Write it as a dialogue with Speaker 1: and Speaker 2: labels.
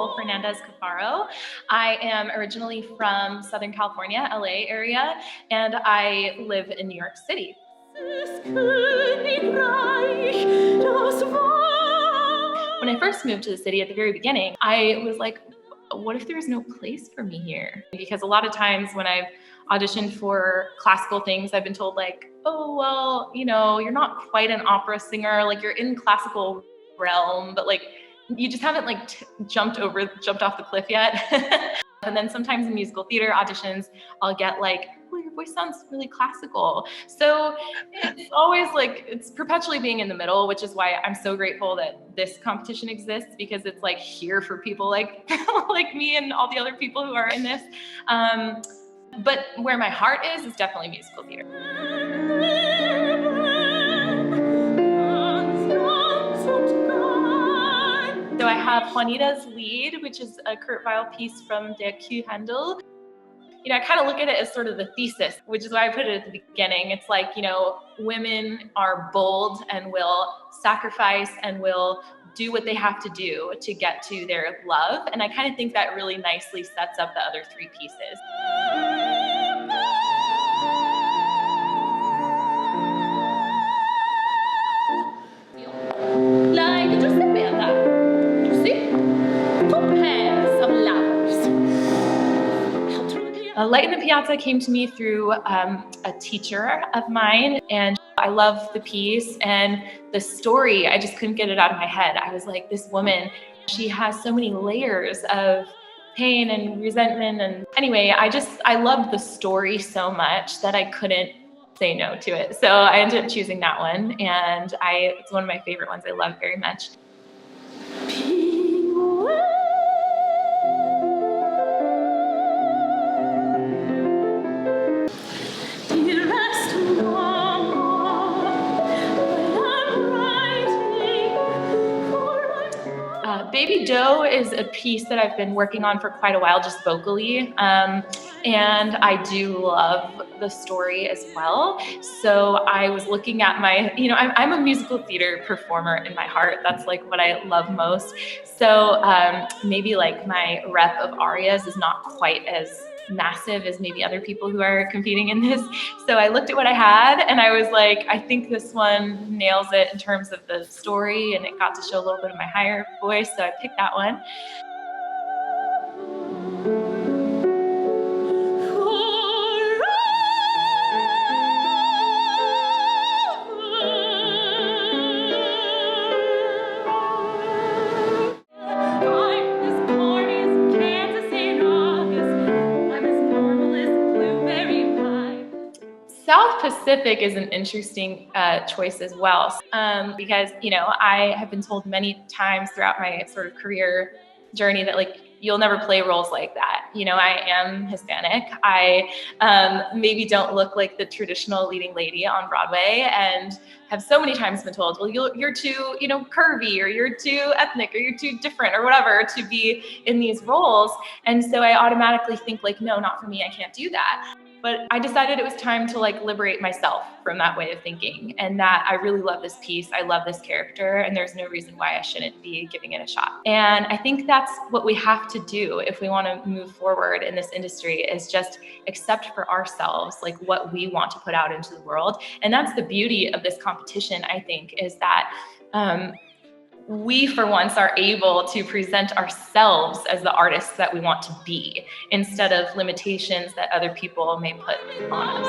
Speaker 1: Nicole Fernandez-Coffaro. I am originally from Southern California, LA area, and I live in New York City. When I first moved to the city at the very beginning, I was like, what if there's no place for me here? Because a lot of times when I've auditioned for classical things, I've been told like, oh, well, you're not quite an opera singer, like you're in classical realm, but like you just haven't like jumped off the cliff yet. And then sometimes in musical theater auditions, I'll get like, oh, your voice sounds really classical. So it's always like, it's perpetually being in the middle, which is why I'm so grateful that this competition exists, because it's like here for people like, like me and all the other people who are in this. But where my heart is definitely musical theater. So I have Juanita's Lied, which is a Kurt Weill piece from Der Kuhhandel. I kind of look at it as sort of the thesis, which is why I put it at the beginning. It's like, women are bold and will sacrifice and will do what they have to do to get to their love. And I kind of think that really nicely sets up the other three pieces. Light in the Piazza came to me through a teacher of mine, and I loved the piece and the story. I just couldn't get it out of my head. I was like, this woman, she has so many layers of pain and resentment. And anyway, I loved the story so much that I couldn't say no to it. So I ended up choosing that one, and it's one of my favorite ones. I love very much. Baby Doe is a piece that I've been working on for quite a while, just vocally. And I do love the story as well. So I was looking at I'm a musical theater performer in my heart. That's like what I love most. So maybe like my rep of arias is not quite as massive as maybe other people who are competing in this. So I looked at what I had and I was like, I think this one nails it in terms of the story, and it got to show a little bit of my higher voice. So I picked that one. South Pacific is an interesting choice as well, because, I have been told many times throughout my sort of career journey that like, you'll never play roles like that. I am Hispanic. I maybe don't look like the traditional leading lady on Broadway, and have so many times been told, well, you're too, curvy, or you're too ethnic, or you're too different, or whatever, to be in these roles. And so I automatically think like, no, not for me. I can't do that. But I decided it was time to like liberate myself from that way of thinking, and that I really love this piece. I love this character, and there's no reason why I shouldn't be giving it a shot. And I think that's what we have to do if we want to move forward in this industry, is just accept for ourselves like what we want to put out into the world. And that's the beauty of this competition, I think, is that we, for once, are able to present ourselves as the artists that we want to be, instead of limitations that other people may put on us.